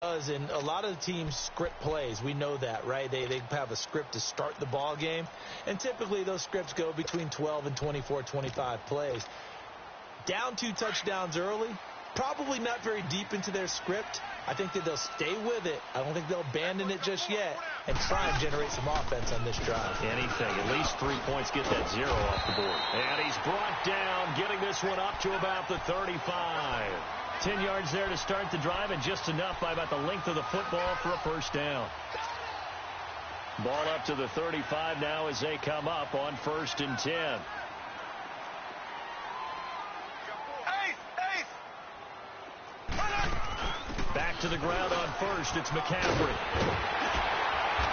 And a lot of the teams script plays. We know that, right? They have a script to start the ball game, and typically those scripts go between 12 and 24, 25 plays. Down 2 touchdowns early, probably not very deep into their script. I think that they'll stay with it. I don't think they'll abandon it just yet and try and generate some offense on this drive. Anything. At least 3 points, get that 0 off the board. And he's brought down, getting this one up to about the 35. 10 yards there to start the drive, and just enough by about the length of the football for a first down. Ball up to the 35 now as they come up on 1st and 10. Back to the ground on 1st. It's McCaffrey.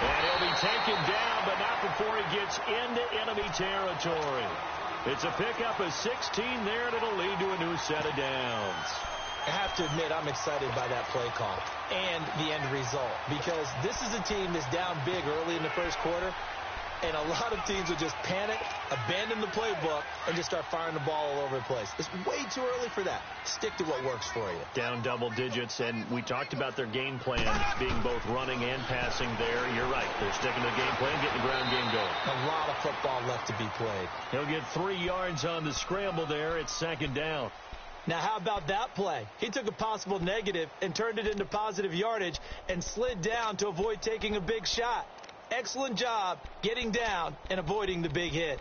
And he'll be taken down, but not before he gets into enemy territory. It's a pickup of 16 there, and it'll lead to a new set of downs. I have to admit, I'm excited by that play call and the end result, because this is a team that's down big early in the first quarter, and a lot of teams will just panic, abandon the playbook, and just start firing the ball all over the place. It's way too early for that. Stick to what works for you. Down double digits, and we talked about their game plan being both running and passing there. You're right. They're sticking to the game plan, getting the ground game going. A lot of football left to be played. He'll get 3 yards on the scramble there. It's 2nd down. Now, how about that play? He took a possible negative and turned it into positive yardage and slid down to avoid taking a big shot. Excellent job getting down and avoiding the big hit.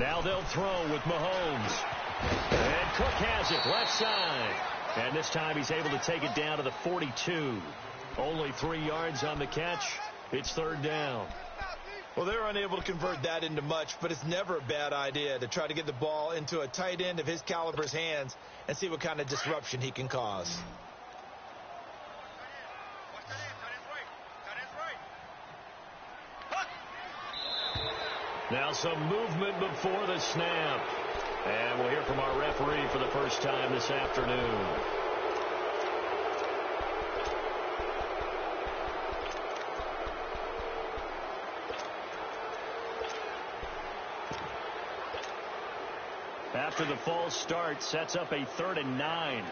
Now they'll throw with Mahomes. And Cook has it, left side. And this time he's able to take it down to the 42. Only 3 yards on the catch. It's 3rd down. Well, they're unable to convert that into much, but it's never a bad idea to try to get the ball into a tight end of his caliber's hands and see what kind of disruption he can cause. Now some movement before the snap. And we'll hear from our referee for the first time this afternoon. After the false start, sets up a 3rd and 9.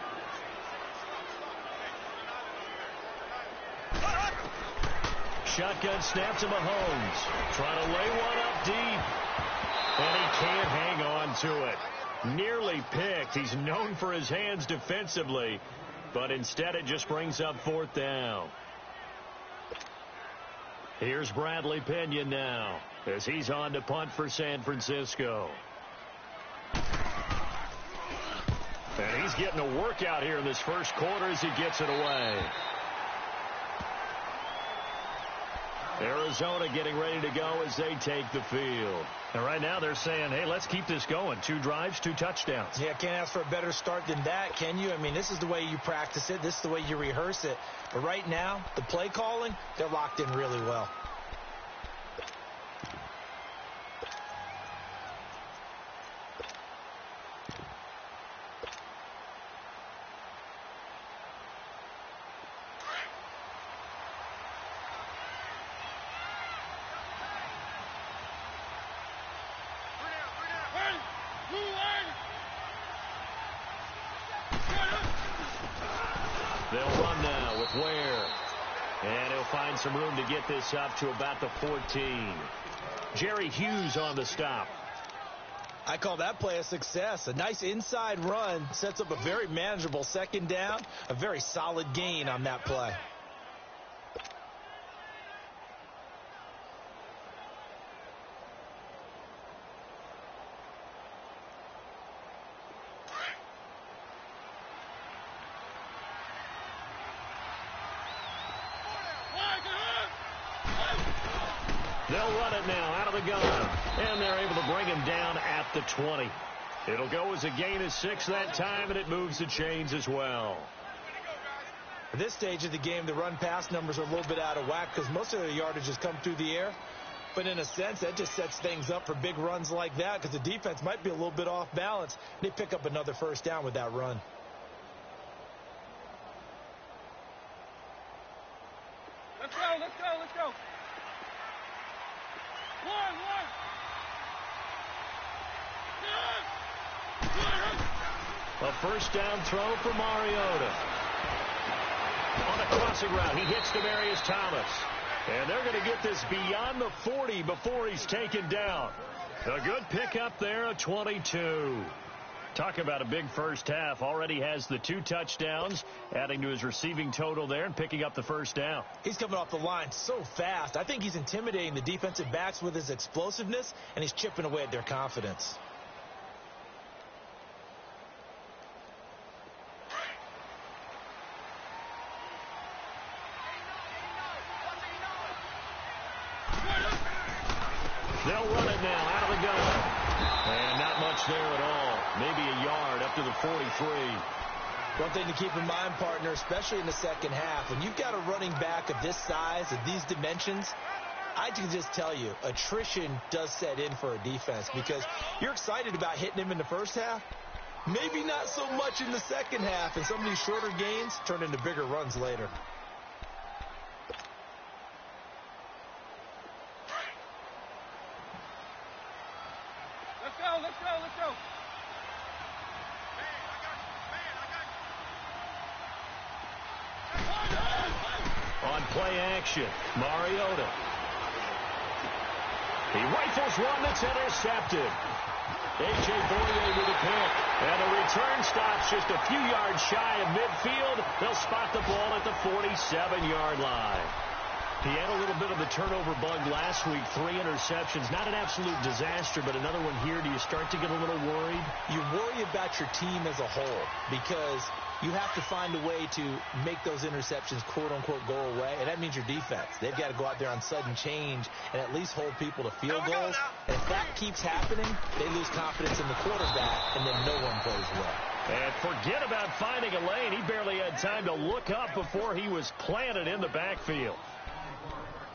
Shotgun snap to Mahomes. Trying to lay one up deep. And he can't hang on to it. Nearly picked. He's known for his hands defensively. But instead it just brings up 4th down. Here's Bradley Pinion now as he's on to punt for San Francisco. And he's getting a workout here in this first quarter as he gets it away. Arizona getting ready to go as they take the field. And right now they're saying, hey, let's keep this going. 2 drives, 2 touchdowns. Yeah, can't ask for a better start than that, can you? I mean, this is the way you practice it. This is the way you rehearse it. But right now, the play calling, they're locked in really well. They'll run now with Ware. And he'll find some room to get this up to about the 14. Jerry Hughes on the stop. I call that play a success. A nice inside run sets up a very manageable 2nd down. A very solid gain on that play. They'll run it now out of the gun. And they're able to bring him down at the 20. It'll go as a gain of 6 that time, and it moves the chains as well. At this stage of the game, the run-pass numbers are a little bit out of whack because most of their yardage has come through the air. But in a sense, that just sets things up for big runs like that because the defense might be a little bit off balance. They pick up another first down with that run. Let's go, let's go, let's go. A first down throw for Mariota. On a crossing route, he hits Demaryius Thomas. And they're going to get this beyond the 40 before he's taken down. A good pickup there, a 22. Talk about a big first half. Already has the 2 touchdowns, adding to his receiving total there and picking up the first down. He's coming off the line so fast. I think he's intimidating the defensive backs with his explosiveness, and he's chipping away at their confidence. They'll run it now out of the gun. And not much there at all. Maybe a yard up to the 43. One thing to keep in mind, partner, especially in the second half, when you've got a running back of this size, of these dimensions, I can just tell you, attrition does set in for a defense because you're excited about hitting him in the first half. Maybe not so much in the second half, and some of these shorter gains turn into bigger runs later. Let's go, let's go. On play action, Mariota. He rifles one that's intercepted. A.J. Boye with a pick. And the return stops just a few yards shy of midfield. They'll spot the ball at the 47-yard line. He had a little bit of the turnover bug last week. 3 interceptions. Not an absolute disaster, but another one here. Do you start to get a little worried? You worry about your team as a whole because you have to find a way to make those interceptions, quote-unquote, go away, and that means your defense. They've got to go out there on sudden change and at least hold people to field goals. And if that keeps happening, they lose confidence in the quarterback, and then no one plays well. And forget about finding a lane. He barely had time to look up before he was planted in the backfield.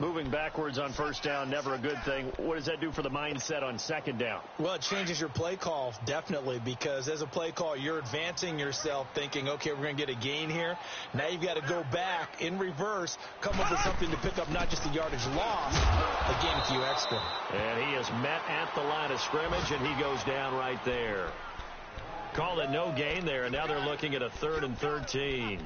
Moving backwards on first down, never a good thing. What does that do for the mindset on second down? Well, it changes your play call, definitely, because as a play call, you're advancing yourself thinking, okay, we're going to get a gain here. Now you've got to go back in reverse, come up with something to pick up not just the yardage loss, but gain a few extra. And he is met at the line of scrimmage, and he goes down right there. Call it no gain there, and now they're looking at a 3rd and 13.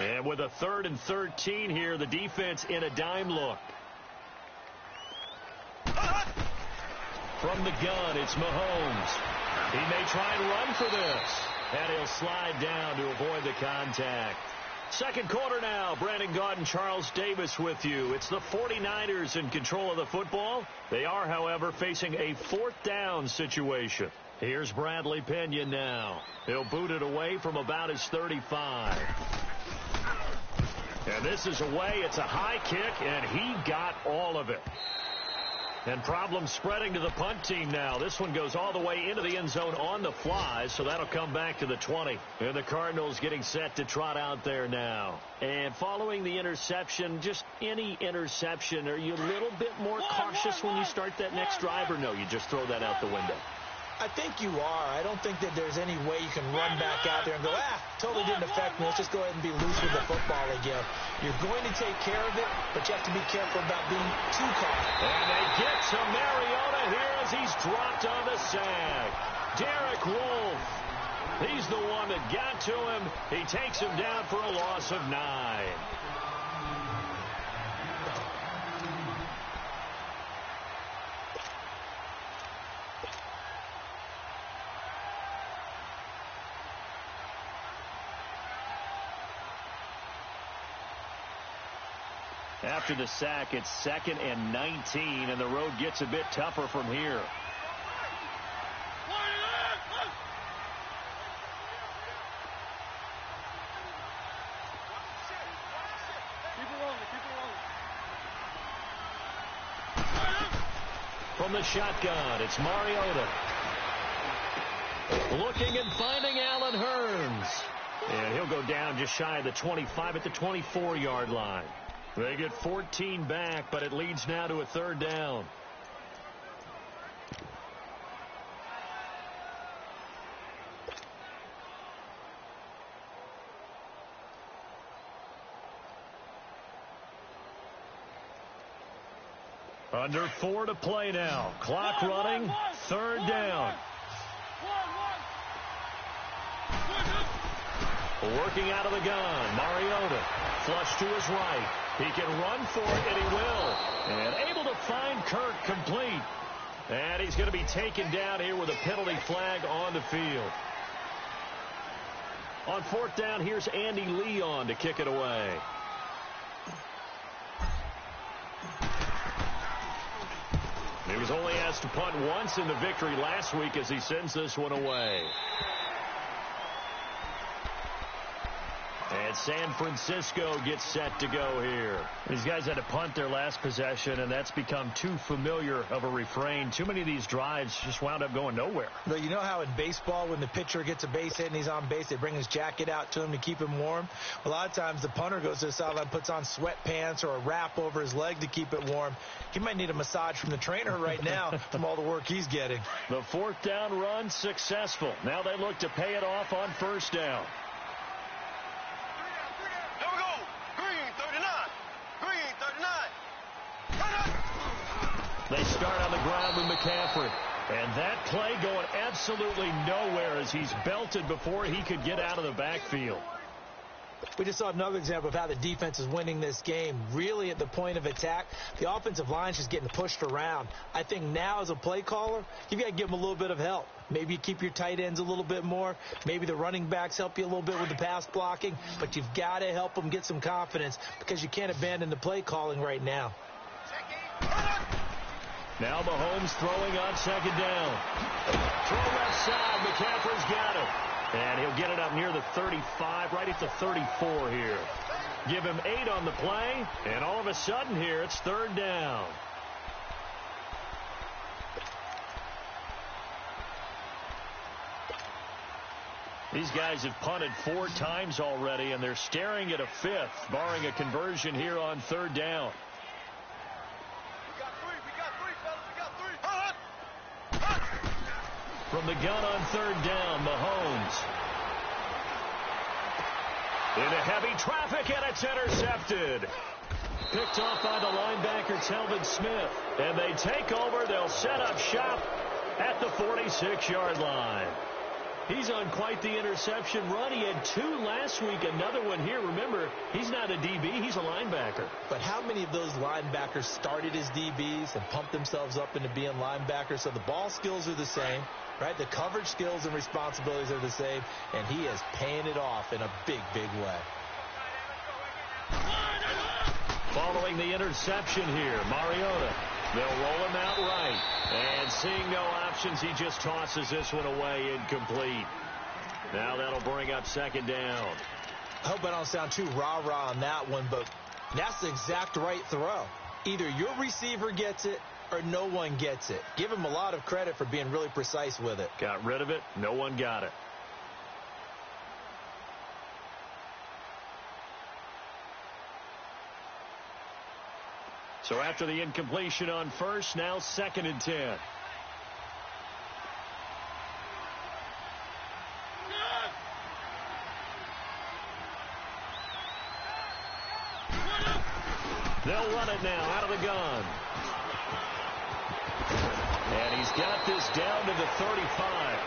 And with a 3rd and 13 here, the defense in a dime look. From the gun, it's Mahomes. He may try and run for this. And he'll slide down to avoid the contact. Second quarter now. Brandon Gaudin, Charles Davis with you. It's the 49ers in control of the football. They are, however, facing a 4th down situation. Here's Bradley Pinion now. He'll boot it away from about his 35. And this is away. It's a high kick, and he got all of it. And problems spreading to the punt team now. This one goes all the way into the end zone on the fly, so that'll come back to the 20. And the Cardinals getting set to trot out there now. And following the interception, just any interception, are you a little bit more cautious when you start that next drive, or no, you just throw that out the window? I think you are. I don't think that there's any way you can run back out there and go, totally didn't affect me. Let's just go ahead and be loose with the football again. You're going to take care of it, but you have to be careful about being too caught. And they get to Mariota here as he's dropped on the sag. Derek Wolfe. He's the one that got to him. He takes him down for a loss of 9. After the sack, it's 2nd and 19, and the road gets a bit tougher from here. from the shotgun. It's Mariota. Looking and finding Allen Hurns. And he'll go down just shy of the 25 at the 24-yard line. They get 14 back, but it leads now to a third down. Under 4 to play now. Clock running. Third down. Working out of the gun. Mariota. Flush to his right. He can run for it, and he will. And able to find Kirk complete. And he's going to be taken down here with a penalty flag on the field. On fourth down, here's Andy Leon to kick it away. He was only asked to punt once in the victory last week as he sends this one away. And San Francisco gets set to go here. These guys had to punt their last possession, and that's become too familiar of a refrain. Too many of these drives just wound up going nowhere. But you know how in baseball, when the pitcher gets a base hit and he's on base, they bring his jacket out to him to keep him warm? A lot of times the punter goes to the sideline, puts on sweatpants or a wrap over his leg to keep it warm. He might need a massage from the trainer right now from all the work he's getting. The fourth down run successful. Now they look to pay it off on first down. They start on the ground with McCaffrey. And that play going absolutely nowhere as he's belted before he could get out of the backfield. We just saw another example of how the defense is winning this game. Really at the point of attack, the offensive line is just getting pushed around. I think now as a play caller, you've got to give them a little bit of help. Maybe you keep your tight ends a little bit more. Maybe the running backs help you a little bit with the pass blocking. But you've got to help them get some confidence because you can't abandon the play calling right now. Now Mahomes throwing on second down. Throw left side. McCaffrey's got it. And he'll get it up near the 35, right at the 34 here. Give him 8 on the play, and all of a sudden here, it's third down. These guys have punted 4 times already, and they're staring at a 5th, barring a conversion here on third down. From the gun on third down, Mahomes. Into heavy traffic, and it's intercepted. Picked off by the linebacker, Telvin Smith. And they take over. They'll set up shop at the 46-yard line. He's on quite the interception run. He had 2 last week, another one here. Remember, he's not a DB, he's a linebacker. But how many of those linebackers started as DBs and pumped themselves up into being linebackers? So the ball skills are the same, right? The coverage skills and responsibilities are the same, and he is paying it off in a big, big way. Following the interception here, Mariota. They'll roll him out right. And seeing no options, he just tosses this one away incomplete. Now that'll bring up second down. I hope I don't sound too rah-rah on that one, but that's the exact right throw. Either your receiver gets it or no one gets it. Give him a lot of credit for being really precise with it. Got rid of it. No one got it. So after the incompletion on first, now second and 10. They'll run it now out of the gun. And he's got this down to the 35.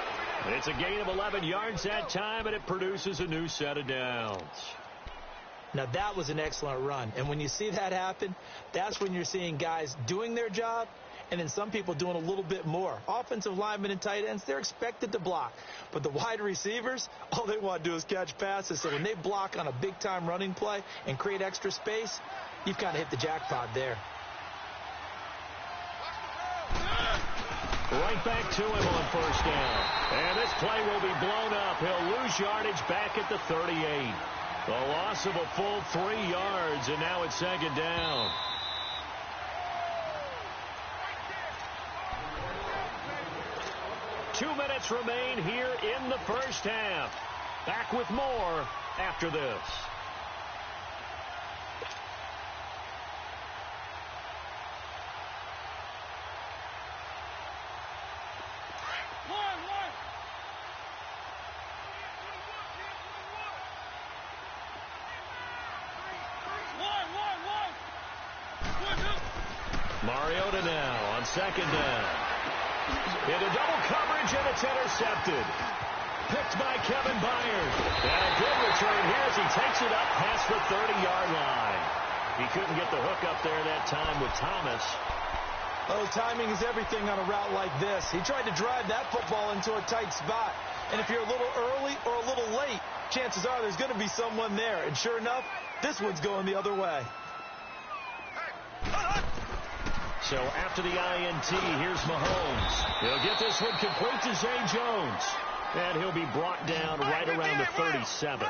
It's a gain of 11 yards that time, and it produces a new set of downs. Now, that was an excellent run. And when you see that happen, that's when you're seeing guys doing their job and then some people doing a little bit more. Offensive linemen and tight ends, they're expected to block. But the wide receivers, all they want to do is catch passes. So when they block on a big-time running play and create extra space, you've kind of hit the jackpot there. Right back to him on first down. And this play will be blown up. He'll lose yardage back at the 38. The loss of a full 3 yards, and now it's second down. 2 minutes remain here in the first half. Back with more after this. Mariota now on second down. Into double coverage, and it's intercepted. Picked by Kevin Byard. And a good return here as he takes it up past the 30-yard line. He couldn't get the hook up there that time with Thomas. Oh, timing is everything on a route like this. He tried to drive that football into a tight spot. And if you're a little early or a little late, chances are there's going to be someone there. And sure enough, this one's going the other way. So after the INT, here's Mahomes. He'll get this one complete to Zay Jones. And he'll be brought down right around the 37.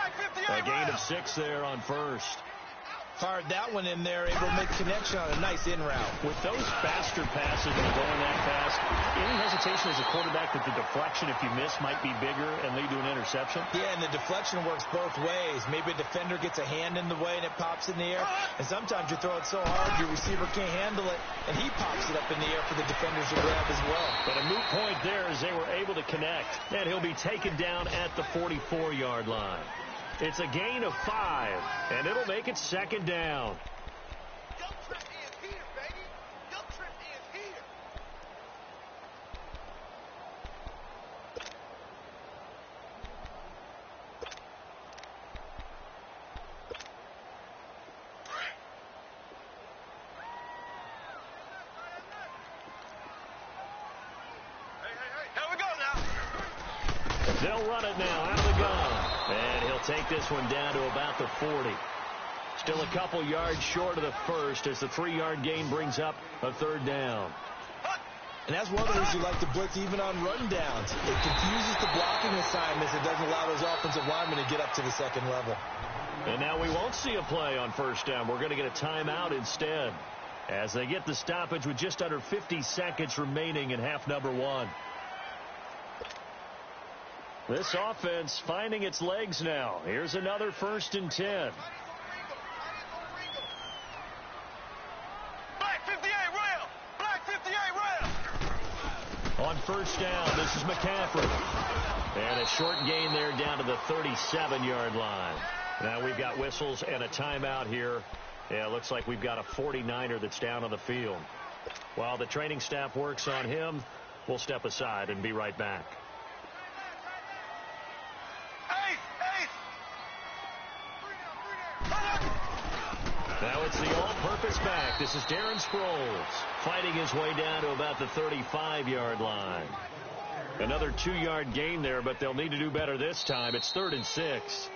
A gain of 6 there on first. Fired that one in there, able to make connection on a nice in route. With those faster passes and going that fast, any hesitation as a quarterback that the deflection, if you miss, might be bigger and lead to an interception? Yeah, and the deflection works both ways. Maybe a defender gets a hand in the way and it pops in the air. And sometimes you throw it so hard your receiver can't handle it, and he pops it up in the air for the defenders to grab as well. But a moot point there as they were able to connect. And he'll be taken down at the 44-yard line. It's a gain of 5, and it'll make it second down. Your trip is here, baby. Your trip is here. Hey, here we go now. They'll run it now out of the gun. And he'll take this one down to about the 40. Still a couple yards short of the first as the 3-yard gain brings up a third down. And that's one of the reasons you like to blitz even on run downs. It confuses the blocking assignments. It doesn't allow those offensive linemen to get up to the second level. And now we won't see a play on first down. We're going to get a timeout instead as they get the stoppage with just under 50 seconds remaining in half number 1. This offense finding its legs now. Here's another 1st and 10. Black 58 rail. Black 58 rail. On first down, this is McCaffrey. And a short gain there down to the 37-yard line. Now we've got whistles and a timeout here. Yeah, it looks like we've got a 49er that's down on the field. While the training staff works on him, we'll step aside and be right back. Now it's the all-purpose back. This is Darren Sproles fighting his way down to about the 35-yard line. Another 2-yard gain there, but they'll need to do better this time. It's 3rd and 6.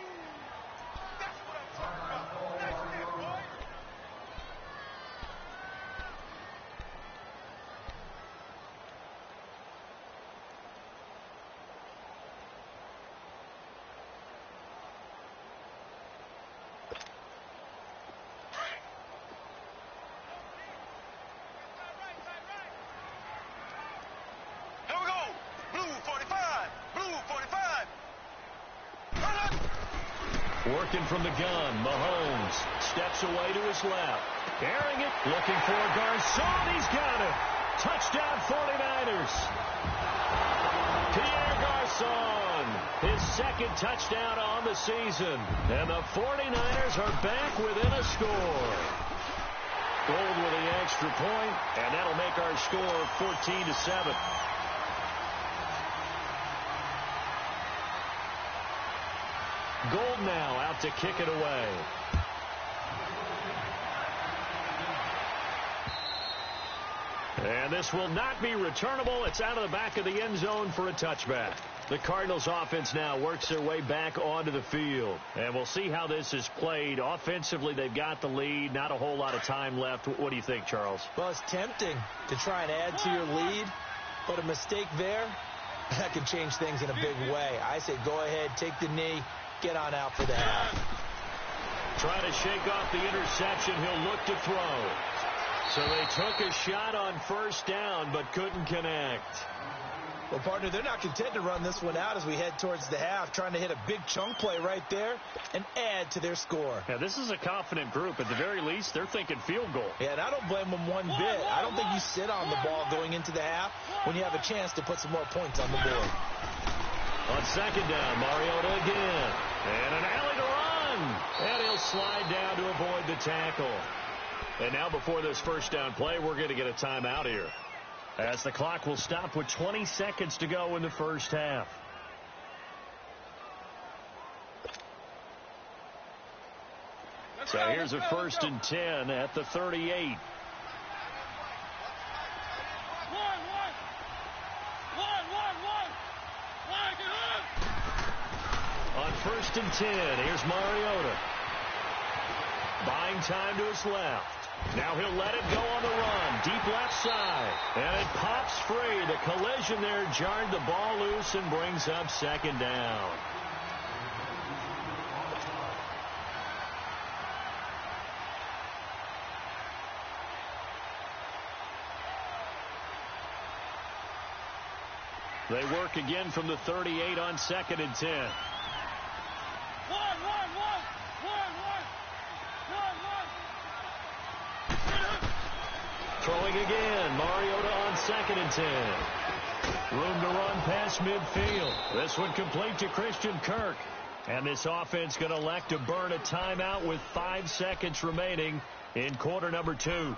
Working from the gun, Mahomes steps away to his left. Airing it, looking for Garcon. He's got it. Touchdown 49ers. Pierre Garcon, his 2nd touchdown on the season. And the 49ers are back within a score. Gold with the extra point, and that'll make our score 14-7. Gold now out to kick it away. And this will not be returnable. It's out of the back of the end zone for a touchback. The Cardinals offense now works their way back onto the field. And we'll see how this is played. Offensively, they've got the lead. Not a whole lot of time left. What do you think, Charles? Well, it's tempting to try and add to your lead, but a mistake there, that could change things in a big way. I say go ahead, take the knee, get on out for the half. Trying to shake off the interception. He'll look to throw. So they took a shot on first down, but couldn't connect. Well, partner, they're not content to run this one out as we head towards the half, trying to hit a big chunk play right there and add to their score. Yeah, this is a confident group. At the very least, they're thinking field goal. Yeah, and I don't blame them one bit. I don't think you sit on the ball going into the half when you have a chance to put some more points on the board. On second down, Mariota again. And an alley to run. And he'll slide down to avoid the tackle. And now before this first down play, we're going to get a timeout here, as the clock will stop with 20 seconds to go in the first half. So here's a 1st and 10 at the 38. On 1st and 10, here's Mariota. Buying time to his left. Now he'll let it go on the run. Deep left side. And it pops free. The collision there jarred the ball loose and brings up second down. They work again from the 38 on 2nd and 10. Throwing again. Mariota on 2nd and 10. Room to run past midfield. This one complete to Christian Kirk. And this offense going to elect to burn a timeout with 5 seconds remaining in quarter number 2.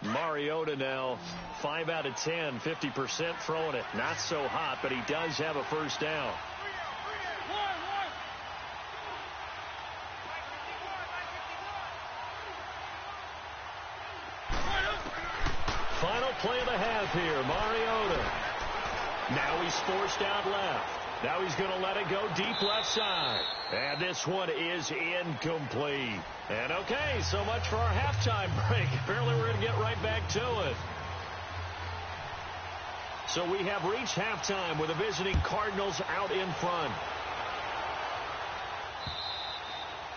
Mariota now 5 out of 10, 50% throwing it. Not so hot, but he does have a first down. Final play of the half here, Mariota. Now he's forced out left. Now he's going to let it go deep left side. And this one is incomplete. And okay, so much for our halftime break. Apparently we're going to get right back to it. So we have reached halftime with the visiting Cardinals out in front.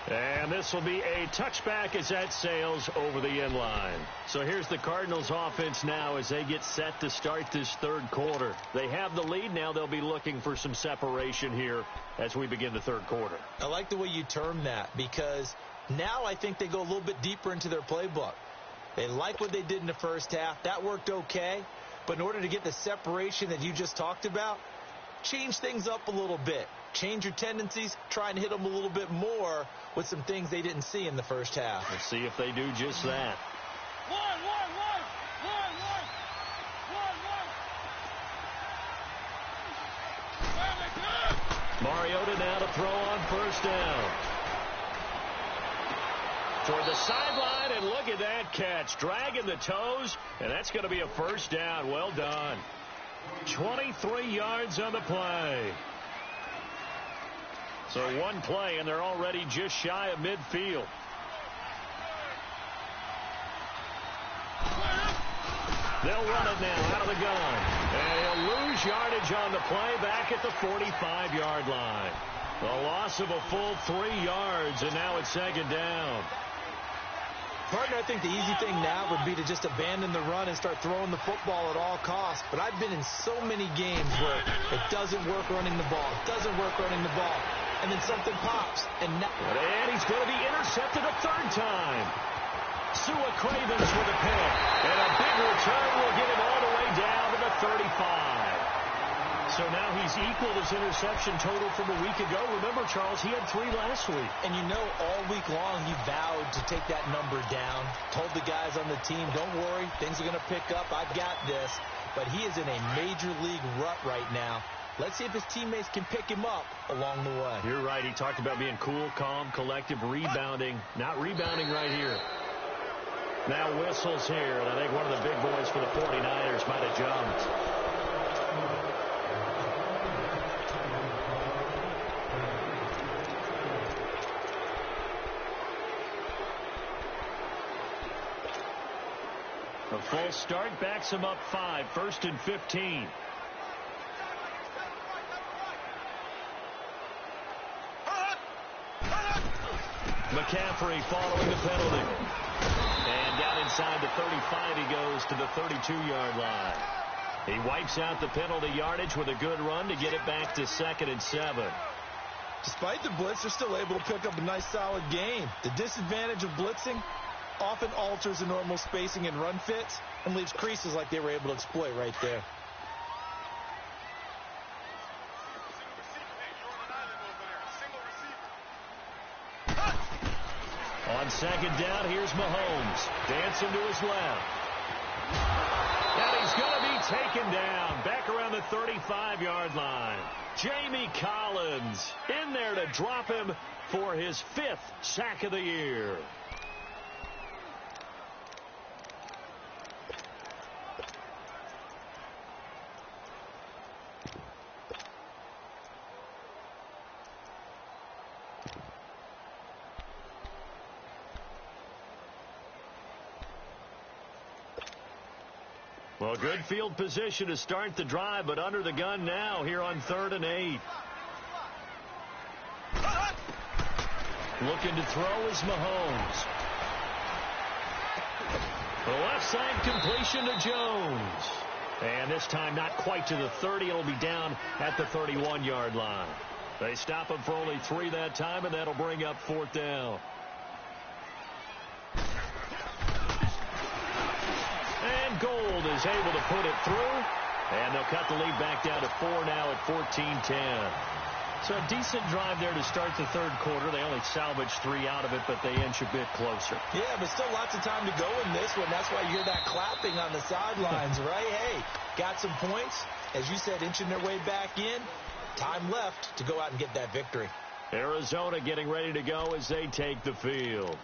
And this will be a touchback as that sails over the end line. So here's the Cardinals offense now as they get set to start this third quarter. They have the lead. Now they'll be looking for some separation here as we begin the third quarter. I like the way you term that, because now I think they go a little bit deeper into their playbook. They like what they did in the first half. That worked okay. But in order to get the separation that you just talked about, change things up a little bit. Change your tendencies, try and hit them a little bit more with some things they didn't see in the first half. Let's see if they do just that. Mariota now to throw on first down. Toward the sideline, and look at that catch. Dragging the toes, and that's going to be a first down. Well done. 23 yards on the play. So one play, and they're already just shy of midfield. They'll run it now out of the gun. And he'll lose yardage on the play back at the 45-yard line. The loss of a full 3 yards, and now it's second down. Partner, I think the easy thing now would be to just abandon the run and start throwing the football at all costs. But I've been in so many games where it doesn't work running the ball. It doesn't work running the ball. And then something pops. And he's going to be intercepted a third time. Sua Cravens with a pick. And a big return will get him all the way down to the 35. So now he's equaled his interception total from a week ago. Remember, Charles, he had 3 last week. And you know, all week long he vowed to take that number down. Told the guys on the team, don't worry, things are going to pick up. I've got this. But he is in a major league rut right now. Let's see if his teammates can pick him up along the way. You're right. He talked about being cool, calm, collective, rebounding. Not rebounding right here. Now whistles here, and I think one of the big boys for the 49ers might have jumped. A false start backs him up 5, 1st and 15. McCaffrey following the penalty. And down inside the 35 he goes to the 32-yard line. He wipes out the penalty yardage with a good run to get it back to 2nd and 7. Despite the blitz, they're still able to pick up a nice solid gain. The disadvantage of blitzing often alters the normal spacing and run fits and leaves creases like they were able to exploit right there. On 2nd down, here's Mahomes. Dancing to his left. And he's going to be taken down. Back around the 35-yard line. Jamie Collins in there to drop him for his 5th sack of the year. Well, good field position to start the drive, but under the gun now here on 3rd and 8. Looking to throw is Mahomes. The left side completion to Jones. And this time not quite to the 30. It'll be down at the 31-yard line. They stop him for only 3 that time, and that'll bring up 4th down. And Gold is able to put it through. And they'll cut the lead back down to 4 now at 14-10. So a decent drive there to start the 3rd quarter. They only salvaged 3 out of it, but they inch a bit closer. Yeah, but still lots of time to go in this one. That's why you hear that clapping on the sidelines, right? Hey, got some points. As you said, inching their way back in. Time left to go out and get that victory. Arizona getting ready to go as they take the field.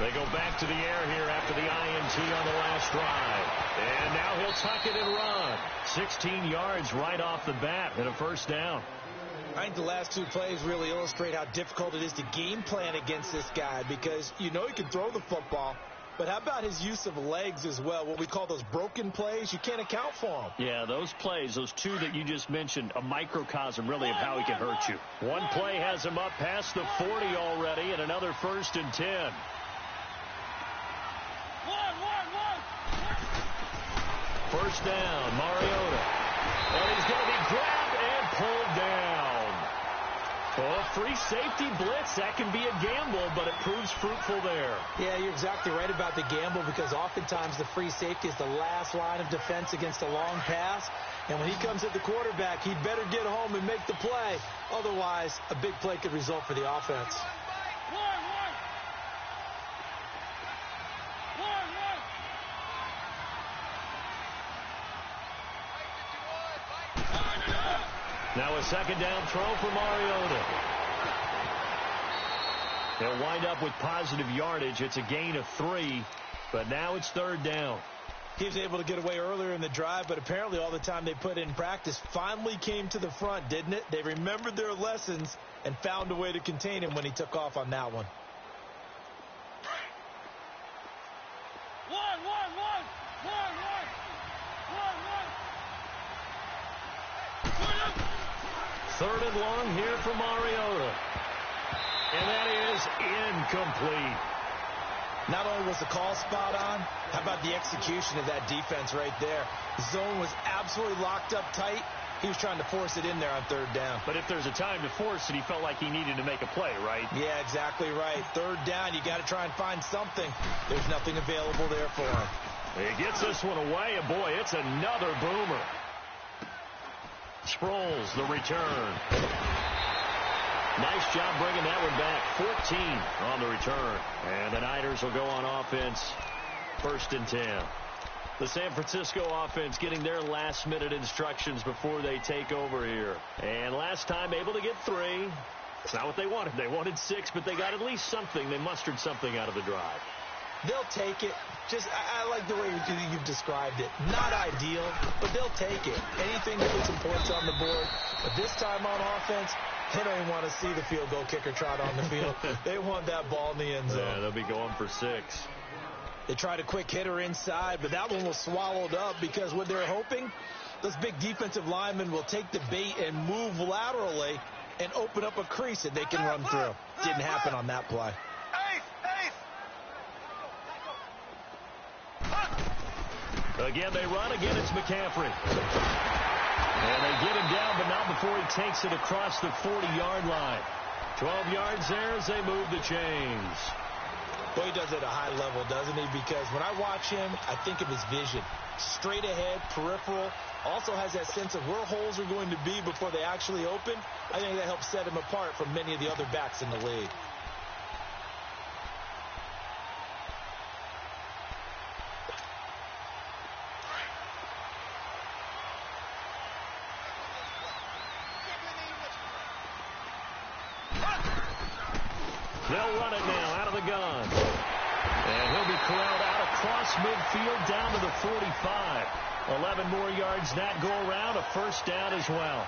They go back to the air here after the INT on the last drive. And now he'll tuck it and run. 16 yards right off the bat and a 1st down. I think the last 2 plays really illustrate how difficult it is to game plan against this guy because you know he can throw the football, but how about his use of legs as well? What we call those broken plays, you can't account for them. Yeah, those plays, those 2 that you just mentioned, a microcosm really of how he can hurt you. One play has him up past the 40 already and another 1st and 10. First down, Mariota. And he's going to be grabbed and pulled down. Oh, free safety blitz. That can be a gamble, but it proves fruitful there. Yeah, you're exactly right about the gamble because oftentimes the free safety is the last line of defense against a long pass. And when he comes at the quarterback, he'd better get home and make the play. Otherwise, a big play could result for the offense. Now a 2nd down throw for Mariota. They'll wind up with positive yardage. It's a gain of 3, but now it's 3rd down. He was able to get away earlier in the drive, but apparently all the time they put in practice finally came to the front, didn't it? They remembered their lessons and found a way to contain him when he took off on that one. Third and long here for Mariota. And that is incomplete. Not only was the call spot on, how about the execution of that defense right there? The zone was absolutely locked up tight. He was trying to force it in there on 3rd down. But if there's a time to force it, he felt like he needed to make a play, right? Yeah, exactly right. 3rd down, you got to try and find something. There's nothing available there for him. He gets this one away, and boy, it's another boomer. Sproles, the return. Nice job bringing that one back. 14 on the return. And the Niners will go on offense. 1st and 10. The San Francisco offense getting their last-minute instructions before they take over here. And last time able to get 3. It's not what they wanted. They wanted 6, but they got at least something. They mustered something out of the drive. They'll take it. I like the way you've described it. Not ideal, but they'll take it. Anything to put some points on the board. But this time on offense, they don't even want to see the field goal kicker trot on the field. They want that ball in the end zone. Yeah, they'll be going for 6. They tried a quick hitter inside, but that one was swallowed up because what they're hoping, those big defensive linemen will take the bait and move laterally and open up a crease that they can run through. Didn't happen on that play. Again, they run. Again, it's McCaffrey. And they get him down, but not before he takes it across the 40-yard line. 12 yards there as they move the chains. Well, he does it at a high level, doesn't he? Because when I watch him, I think of his vision. Straight ahead, peripheral. Also has that sense of where holes are going to be before they actually open. I think that helps set him apart from many of the other backs in the league. They'll run it now out of the gun. And he'll be corralled out across midfield down to the 45. 11 more yards that go around, a first down as well.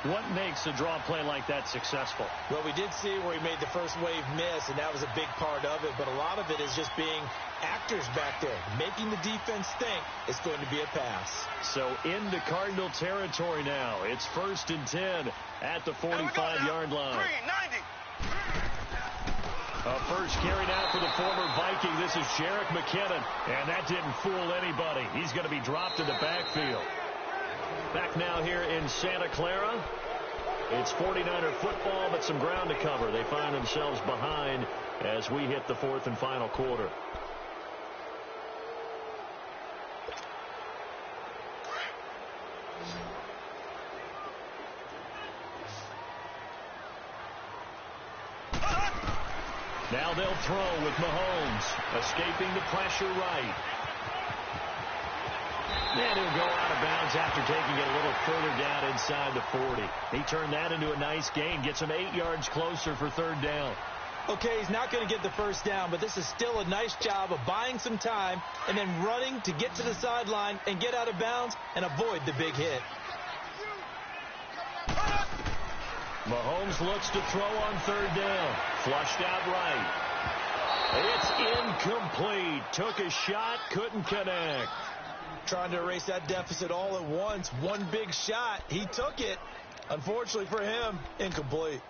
What makes a draw play like that successful? Well, we did see where he made the first wave miss, and that was a big part of it. But a lot of it is just being actors back there, making the defense think it's going to be a pass. So into Cardinal territory now. It's 1st and 10 at the 45-yard line. 390. A first carry now for the former Viking. This is Jerick McKinnon, and that didn't fool anybody. He's going to be dropped in the backfield. Back now here in Santa Clara. It's 49er football, but some ground to cover. They find themselves behind as we hit the 4th and final quarter. Now they'll throw with Mahomes, escaping the pressure right. And he'll go out of bounds after taking it a little further down inside the 40. He turned that into a nice gain, gets him 8 yards closer for 3rd down. Okay, he's not going to get the first down, but this is still a nice job of buying some time and then running to get to the sideline and get out of bounds and avoid the big hit. Mahomes looks to throw on 3rd down. Flushed out right. It's incomplete. Took a shot, couldn't connect. Trying to erase that deficit all at once. One big shot. He took it. Unfortunately for him, incomplete.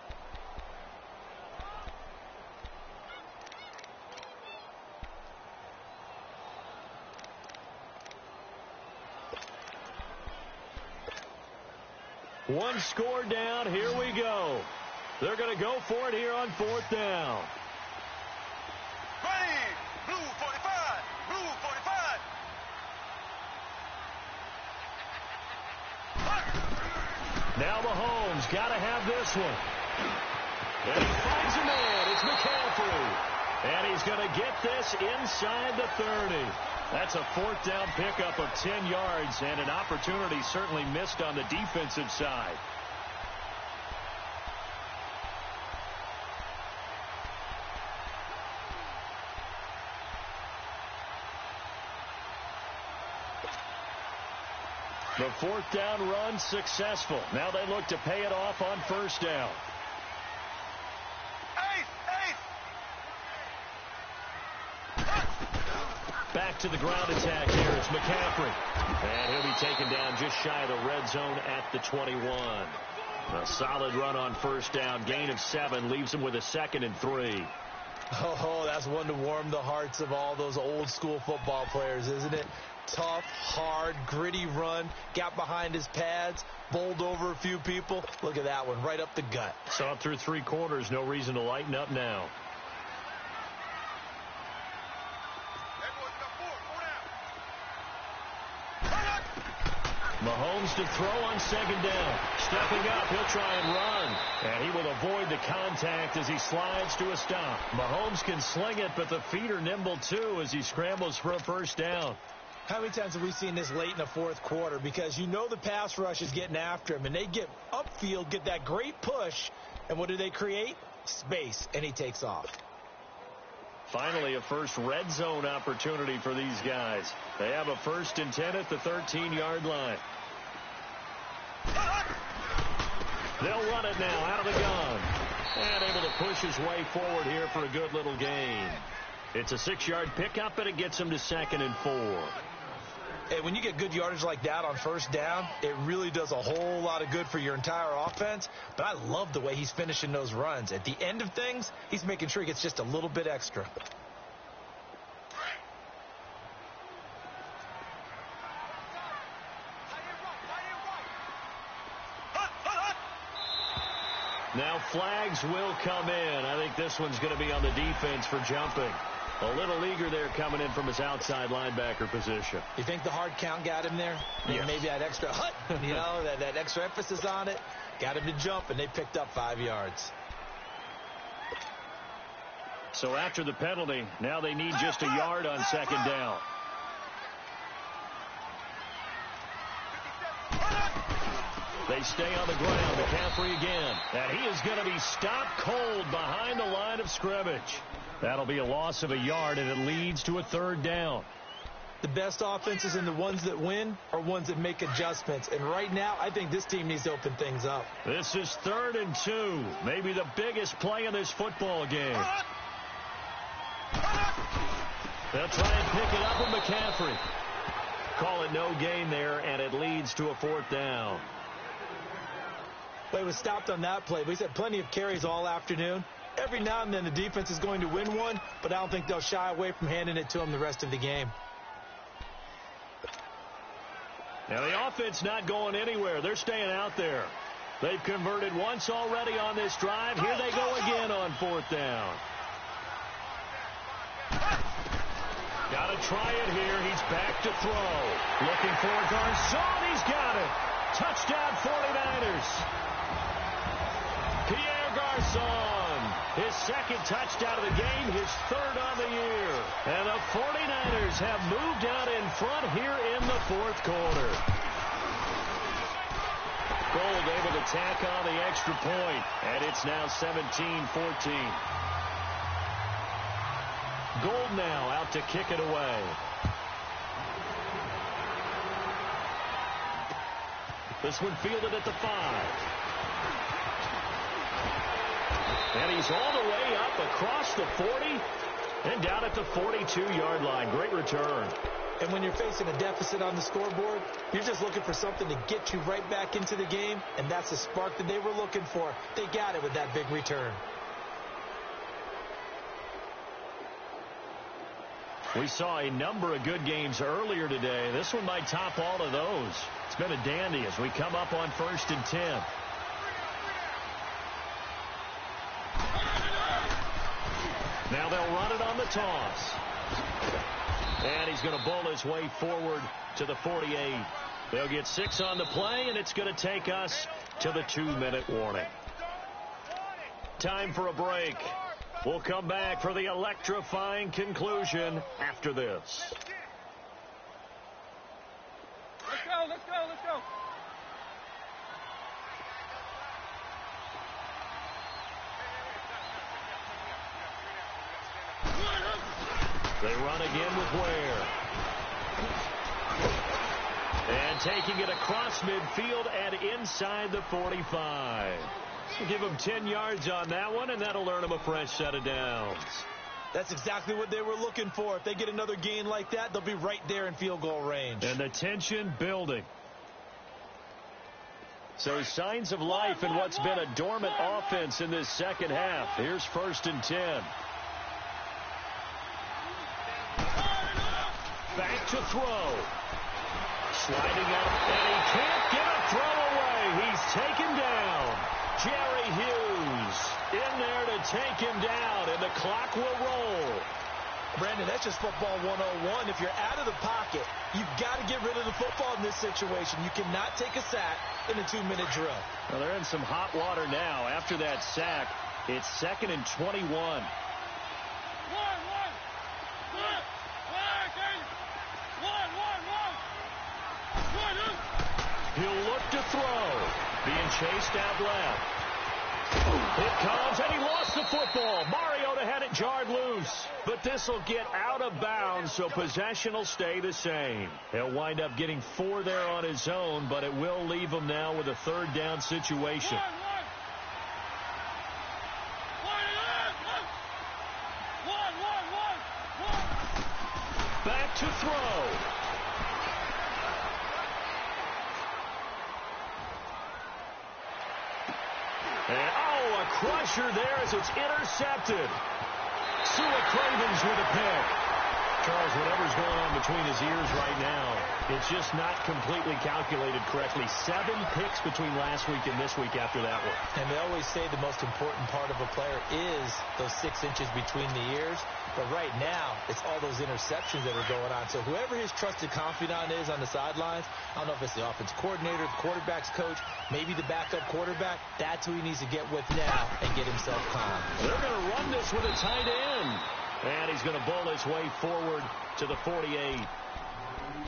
One score down. Here we go. They're going to go for it here on 4th down. Ready. Blue 45. Blue 45. Now Mahomes got to have this one. And he finds a man. It's McCaffrey. And he's going to get this inside the 30. That's a 4th down pickup of 10 yards and an opportunity certainly missed on the defensive side. The 4th down run successful. Now they look to pay it off on 1st down. Back to the ground attack here. It's McCaffrey. And he'll be taken down just shy of the red zone at the 21. A solid run on 1st down. Gain of 7 leaves him with a 2nd and 3. Oh, that's one to warm the hearts of all those old school football players, isn't it? Tough, hard, gritty run. Got behind his pads. Bowled over a few people. Look at that one. Right up the gut. Saw it through 3 quarters. No reason to lighten up now. Mahomes to throw on 2nd down. Stepping up, he'll try and run. And he will avoid the contact as he slides to a stop. Mahomes can sling it, but the feet are nimble too as he scrambles for a 1st down. How many times have we seen this late in the fourth quarter? Because you know the pass rush is getting after him, and they get upfield, get that great push, and what do they create? Space, and he takes off. Finally, a first red zone opportunity for these guys. They have a 1st and 10 at the 13-yard line. They'll run it now out of the gun. And able to push his way forward here for a good little gain. It's a 6-yard pickup, and it gets him to 2nd and 4. Hey, when you get good yardage like that on first down, it really does a whole lot of good for your entire offense. But I love the way he's finishing those runs. At the end of things, he's making sure he gets just a little bit extra. Now flags will come in. I think this one's going to be on the defense for jumping. A little eager there coming in from his outside linebacker position. You think the hard count got him there? Yes. Maybe that extra that extra emphasis on it got him to jump, and they picked up 5 yards. So after the penalty, now they need just a yard on 2nd down. They stay on the ground. McCaffrey again. And he is going to be stopped cold behind the line of scrimmage. That'll be a loss of a yard, and it leads to a 3rd down. The best offenses and the ones that win are ones that make adjustments. And right now, I think this team needs to open things up. This is 3rd and 2. Maybe the biggest play in this football game. They'll try and pick it up with McCaffrey. Call it no gain there, and it leads to a 4th down. Play was stopped on that play. We've had plenty of carries all afternoon. Every now and then the defense is going to win one, but I don't think they'll shy away from handing it to him the rest of the game. Now the offense not going anywhere. They're staying out there. They've converted once already on this drive. Here they go again on 4th down. Got to try it here. He's back to throw. Looking for Garcon. He's got it. Touchdown 49ers. Pierre Garcon, his 2nd touchdown of the game, his 3rd on the year. And the 49ers have moved out in front here in the 4th quarter. Gold able to tack on the extra point, and it's now 17-14. Gold now out to kick it away. This one fielded at the 5. And he's all the way up across the 40 and down at the 42-yard line. Great return. And when you're facing a deficit on the scoreboard, you're just looking for something to get you right back into the game, and that's the spark that they were looking for. They got it with that big return. We saw a number of good games earlier today. This one might top all of those. It's been a dandy as we come up on 1st and 10. Now they'll run it on the toss. And he's going to bowl his way forward to the 48. They'll get 6 on the play, and it's going to take us to the 2-minute warning. Time for a break. We'll come back for the electrifying conclusion after this. Let's go, let's go, let's go. They run again with Ware. And taking it across midfield and inside the 45. We'll give them 10 yards on that one, and that'll earn them a fresh set of downs. That's exactly what they were looking for. If they get another gain like that, they'll be right there in field goal range. And the tension building. So signs of life in what's been a dormant offense in this second half. Here's 1st and 10. Back to throw. Sliding up, and he can't get a throw away. He's taken down. Jerry Hughes in there to take him down, and the clock will roll. Brandon, that's just football 101. If you're out of the pocket, you've got to get rid of the football in this situation. You cannot take a sack in a 2-minute drill. Well, they're in some hot water now. After that sack, it's 2nd and 21. He'll look to throw. Being chased out left. It comes, and he lost the football. Mariota had it jarred loose. But this will get out of bounds, so possession will stay the same. He'll wind up getting 4 there on his own, but it will leave him now with a third down situation. Back to throw. And, a crusher there as it's intercepted. Sua Cravens with a pick. Charles, whatever's going on between his ears right now, it's just not completely calculated correctly. 7 picks between last week and this week after that one. And they always say the most important part of a player is those 6 inches between the ears. But right now, it's all those interceptions that are going on. So whoever his trusted confidant is on the sidelines, I don't know if it's the offense coordinator, the quarterback's coach, maybe the backup quarterback, that's who he needs to get with now and get himself calm. They're going to run this with a tight end. And he's going to bowl his way forward to the 48.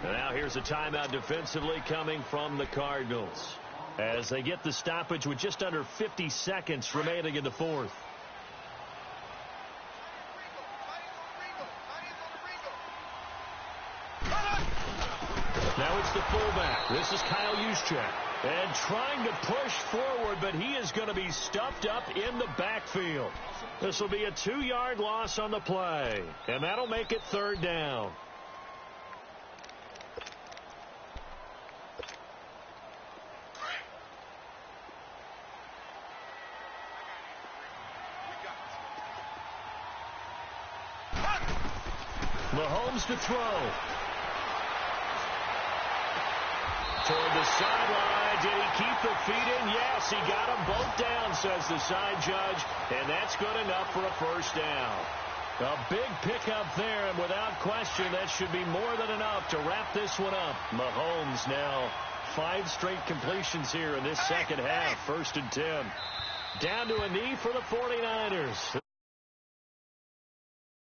And now here's a timeout defensively coming from the Cardinals, as they get the stoppage with just under 50 seconds remaining in the fourth. Now it's the fullback. This is Kyle Juszczyk. And trying to push forward, but he is going to be stuffed up in the backfield. This will be a 2-yard loss on the play. And that'll make it third down. Mahomes to throw. Toward the sideline. Did he keep the feet in? Yes, he got them both down, says the side judge. And that's good enough for a first down. A big pickup there, and without question, that should be more than enough to wrap this one up. Mahomes now 5 straight completions here in this second half. 1st and 10. Down to a knee for the 49ers.